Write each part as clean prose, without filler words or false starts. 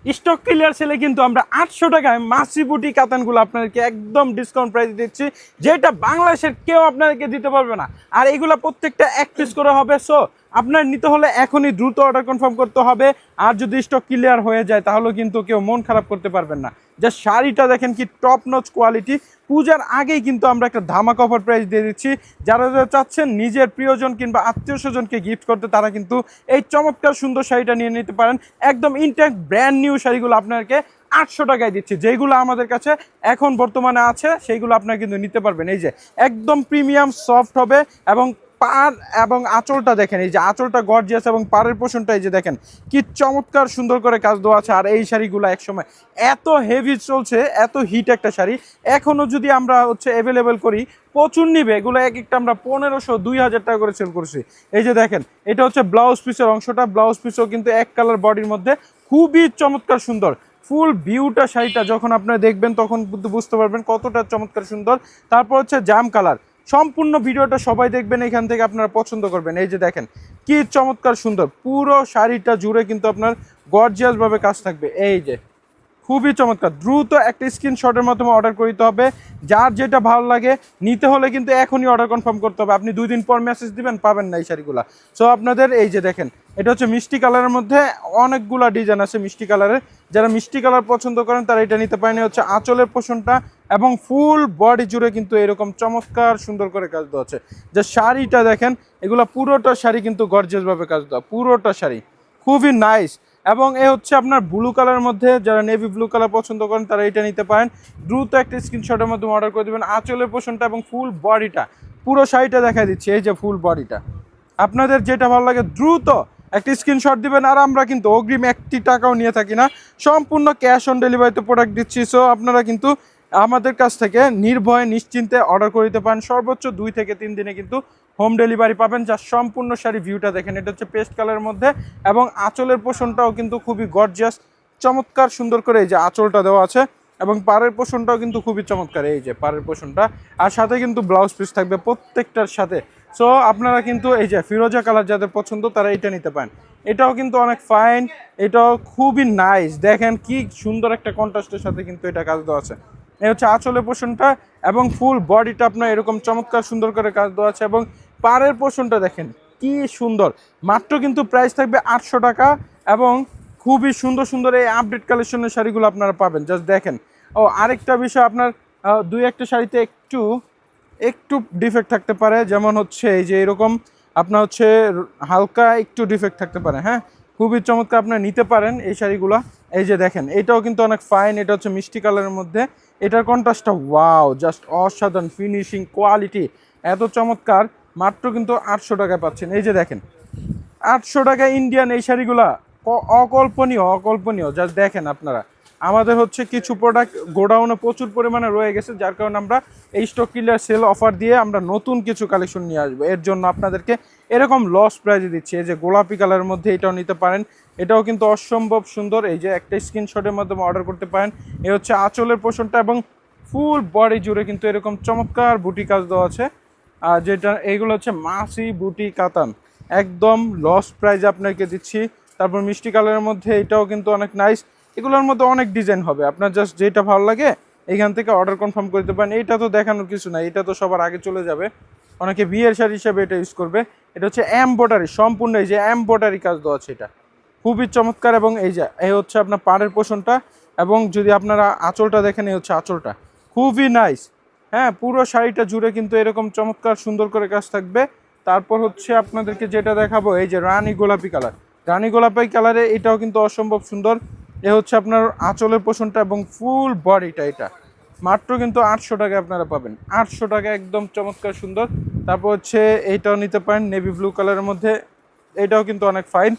Stock clear সেলে কিন্তু আমরা 800 টাকায় মাসি বুটি কাতানগুলো আপনাদেরকে একদম ডিসকাউন্ট প্রাইস দিচ্ছি, যেটা বাংলাদেশের কেউ আপনাদেরকে দিতে পারবে না। আর এগুলা প্রত্যেকটা এক পিস করে হবে। সো আপনার নিতে হলে এখনই দ্রুত অর্ডার কনফার্ম করতে হবে। আর যদি স্টক ক্লিয়ার হয়ে যায় তাহলে কিন্তু কেউ মন খারাপ করতে পারবেন না। যা শাড়িটা দেখেন কি টপ নচ কোয়ালিটি। পূজার আগেই কিন্তু আমরা একটা ধামাকা অফার প্রাইস দিয়ে দিচ্ছি। যারা যারা চাচ্ছেন নিজের প্রিয়জন কিংবা আত্মীয় স্বজনকে গিফট করতে, তারা কিন্তু এই চমৎকার সুন্দর শাড়িটা নিয়ে নিতে পারেন। একদম ইনট্যাক্ট ব্র্যান্ড নিউ শাড়িগুলো আপনাকে 800 টাকায় দিচ্ছি। যেগুলো আমাদের কাছে এখন বর্তমানে আছে সেইগুলো আপনারা কিন্তু নিতে পারবেন। এই যে একদম প্রিমিয়াম সফট হবে এবং পার এবং আঁচলটা দেখেন, এই যে আঁচলটা গর্জিয়াস এবং পাড়ের পোষণটা এই যে দেখেন কি চমৎকার সুন্দর করে কাজ দেওয়া আছে। আর এই শাড়িগুলো একসময় এত হেভি চলছে, এত হিট একটা শাড়ি, এখনও যদি আমরা অ্যাভেলেবেল করি প্রচুর নিবে। এগুলো এক একটা আমরা 1500-2000 টাকা করে সেল করছি। এই যে দেখেন এটা হচ্ছে ব্লাউজ পিসের অংশটা। ব্লাউজ পিসও কিন্তু এক কালার বডির মধ্যে খুবই চমৎকার সুন্দর। ফুল ভিউটা শাড়িটা যখন আপনারা দেখবেন তখন কিন্তু বুঝতে পারবেন কতটা চমৎকার সুন্দর। তারপর হচ্ছে জাম কালার। সম্পূর্ণ ভিডিওটা সবাই দেখবেন, এখান থেকে আপনারা পছন্দ করবেন। এই যে দেখেন কি চমৎকার সুন্দর, পুরো শাড়িটা জুড়ে কিন্তু আপনার গর্জিয়াসভাবে কাজ থাকবে। এই যে খুবই চমৎকার। দ্রুত একটা স্ক্রিনশটের মাধ্যমে অর্ডার করতে হবে। যার যেটা ভালো লাগে নিতে হলে কিন্তু এখনই অর্ডার কনফার্ম করতে হবে। আপনি 2 দিন পর মেসেজ দিবেন, পাবেন না এই শাড়িগুলো। সো আপনাদের এই যে দেখেন এটা হচ্ছে মিষ্টি কালারের মধ্যে অনেকগুলো ডিজাইন আছে মিষ্টি কালারের। যারা মিষ্টি কালার পছন্দ করেন তারা এটা নিতে পারেন। হচ্ছে আঁচলের পোষণটা এবং ফুল বডি জুড়ে কিন্তু এরকম চমৎকার সুন্দর করে কাজ দেওয়া আছে। যে শাড়িটা দেখেন, এগুলো পুরোটা শাড়ি কিন্তু গর্জিয়াসভাবে কাজ দেওয়া, পুরোটা শাড়ি খুবই নাইস। এবং এ হচ্ছে আপনার ব্লু কালারের মধ্যে, যারা নেভি ব্লু কালার পছন্দ করেন তারা এটা নিতে পারেন। দ্রুত একটা স্ক্রিনশটের মাধ্যমে অর্ডার করে দেবেন। আঁচলের পোষণটা এবং ফুল বডিটা, পুরো শাড়িটা দেখা দিচ্ছে। এই যে ফুল বডিটা, আপনাদের যেটা ভালো লাগে দ্রুত একটা স্ক্রিনশট দিবেন। আর আমরা কিন্তু অগ্রিম 1 টাকাও নিয়ে থাকি না, সম্পূর্ণ ক্যাশ অন ডেলিভারিতে প্রোডাক্ট দিচ্ছি। সো আপনারা কিন্তু আমাদের কাছ থেকে নির্ভয়ে নিশ্চিন্তে অর্ডার করে দিতে পারেন। সর্বোচ্চ 2 থেকে 3 দিনে কিন্তু হোম ডেলিভারি পাবেন। যার সম্পূর্ণ শাড়ি ভিউটা দেখেন, এটা হচ্ছে পেস্ট কালারের মধ্যে এবং আঁচলের পোষণটাও কিন্তু খুবই গর্জিয়াস, চমৎকার সুন্দর করে এই যে আঁচলটা দেওয়া আছে এবং পাড়ের পোষণটাও কিন্তু খুবই চমৎকার। এই যে পাড়ের পোষণটা, আর সাথে কিন্তু ব্লাউজ পিস থাকবে প্রত্যেকটার সাথে। সো আপনারা কিন্তু এই যে ফিরোজা কালার যাদের পছন্দ তারা এটা নিতে পারেন। এটাও কিন্তু অনেক ফাইন, এটাও খুবই নাইস। দেখেন কি সুন্দর একটা কন্ট্রাস্টের সাথে কিন্তু এটা কাজ দেওয়া আছে। এই হচ্ছে আঁচলের পোষণটা এবং ফুল বডিটা আপনার এরকম চমৎকার সুন্দর করে কাজ দেওয়া আছে। এবং পাড়ের পোষণটা দেখেন কি সুন্দর। মাত্র কিন্তু প্রাইস থাকবে 800 টাকা এবং খুবই সুন্দর সুন্দর এই আপডেট কালেকশনের শাড়িগুলো আপনারা পাবেন। জাস্ট দেখেন। ও আরেকটা বিষয়, আপনার 2-1টা শাড়িতে একটু একটু ডিফেক্ট থাকতে পারে, যেমন হচ্ছে এই যে এরকম আপনার হচ্ছে হালকা একটু ডিফেক্ট থাকতে পারে। হ্যাঁ, খুবই চমৎকার, আপনারা নিতে পারেন এই শাড়িগুলো। এই যে দেখেন এটাও কিন্তু অনেক ফাইন, এটা হচ্ছে মিষ্টি কালারের মধ্যে। এটার কন্ট্রাস্টটা ওয়াও, জাস্ট অসাধারণ, ফিনিশিং কোয়ালিটি এত চমৎকার। মাত্র কিন্তু 800 টাকায় পাচ্ছেন। এই যে দেখেন 800 টাকা ইন্ডিয়ান এই শাড়িগুলা অকল্পনীয়, অকল্পনীয়। জাস্ট দেখেন আপনারা, আমাদের হচ্ছে কিছু প্রোডাক্ট গোডাউনে প্রচুর পরিমাণে রয়ে গেছে, যার কারণে আমরা এই স্টক ক্লিয়ার সেল অফার দিয়ে আমরা নতুন কিছু কালেকশন নিয়ে আসবো। এর জন্য আপনাদেরকে এরকম লস প্রাইজে দিচ্ছি। এই যে গোলাপি কালারের মধ্যে এটাও নিতে পারেন, এটাও কিন্তু অসম্ভব সুন্দর। এই যে একটা স্ক্রিনশটের মাধ্যমে অর্ডার করতে পারেন। এ হচ্ছে আঁচলের পোষণটা এবং ফুল বডি জুড়ে কিন্তু এরকম চমৎকার বুটি কাজ দেওয়া আছে। আর যেটা এইগুলো হচ্ছে মাসি বুটি কাতান, একদম লস প্রাইজে আপনাকে দিচ্ছি। তারপর মিষ্টি কালারের মধ্যে এটাও কিন্তু অনেক নাইস। এগুলোর মধ্যে অনেক ডিজাইন হবে, আপনার জাস্ট যেটা ভালো লাগে এখান থেকে অর্ডার কনফার্ম করতে পারেন। এইটা তো দেখানোর কিছু নাই, এটা তো সবার আগে চলে যাবে, অনেকে বিয়ের শাড়ি হিসাবে এটা ইউজ করবে। এটা হচ্ছে এমব্রয়ডারি, সম্পূর্ণ এই যে এমব্রয়ডারি কাজ দেওয়া আছে, এটা খুবই চমৎকার। এবং এই যে এই হচ্ছে আপনার পাড়ের পোষণটা এবং যদি আপনারা আঁচলটা দেখেন, এই হচ্ছে আঁচলটা খুবই নাইস। হ্যাঁ, পুরো শাড়িটা জুড়ে কিন্তু এরকম চমৎকার সুন্দর করে কাজ থাকবে। তারপর হচ্ছে আপনাদেরকে যেটা দেখাবো, এই যে রানী গোলাপি কালার, রানী গোলাপি কালারে এটাও কিন্তু অসম্ভব সুন্দর। এ হচ্ছে আপনার আঁচলের পোষণটা এবং ফুল বডিটা, এটা মাত্র কিন্তু 800 টাকায় আপনারা পাবেন। 800 টাকা একদম চমৎকার সুন্দর। তারপর হচ্ছে এইটাও নিতে পারেন নেভি ব্লু কালারের মধ্যে, এটাও কিন্তু অনেক ফাইন।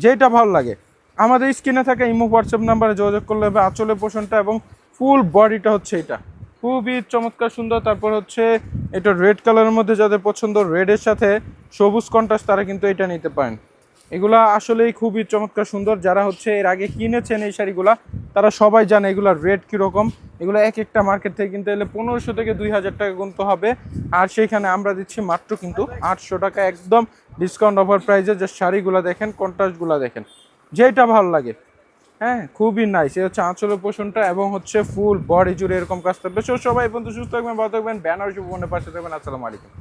যেটা ভালো লাগে আমাদের স্ক্রিনে থাকা ইমো হোয়াটসঅ্যাপ নাম্বারে যোগাযোগ করলে হবে। আঁচলের পোষণটা এবং ফুল বডিটা হচ্ছে এটা খুবই চমৎকার সুন্দর। তারপর হচ্ছে এটা রেড কালারের মধ্যে যাদের পছন্দ, রেডের সাথে সবুজ কন্ট্রাস্ট, তারা কিন্তু এটা নিতে পারেন। এগুলা আসলেই খুবই চমৎকার সুন্দর। যারা হচ্ছে এর আগে কিনেছেন এই শাড়িগুলা তারা সবাই জানে এগুলার রেট কীরকম। এগুলো এক একটা মার্কেট থেকে কিনতে এলে 1500 থেকে 2000 টাকা গুনতে হবে। আর সেইখানে আমরা দিচ্ছি মাত্র কিন্তু 800 টাকা, একদম ডিসকাউন্ট অফার প্রাইসে। যে শাড়িগুলো দেখেন, কন্ট্রাস্টগুলো দেখেন, যেটা ভালো লাগে হ্যাঁ খুবই নাইস, এই হচ্ছে আঁচলের পোষণটা এবং হচ্ছে ফুল বডি জুড়ে এরকম কাজ থাকবে। সো সবাই বন্ধু সুস্থ থাকবেন, ভালো থাকবেন, ব্যানার শুভ পাশে থাকবেন। আসসালামু আলাইকুম।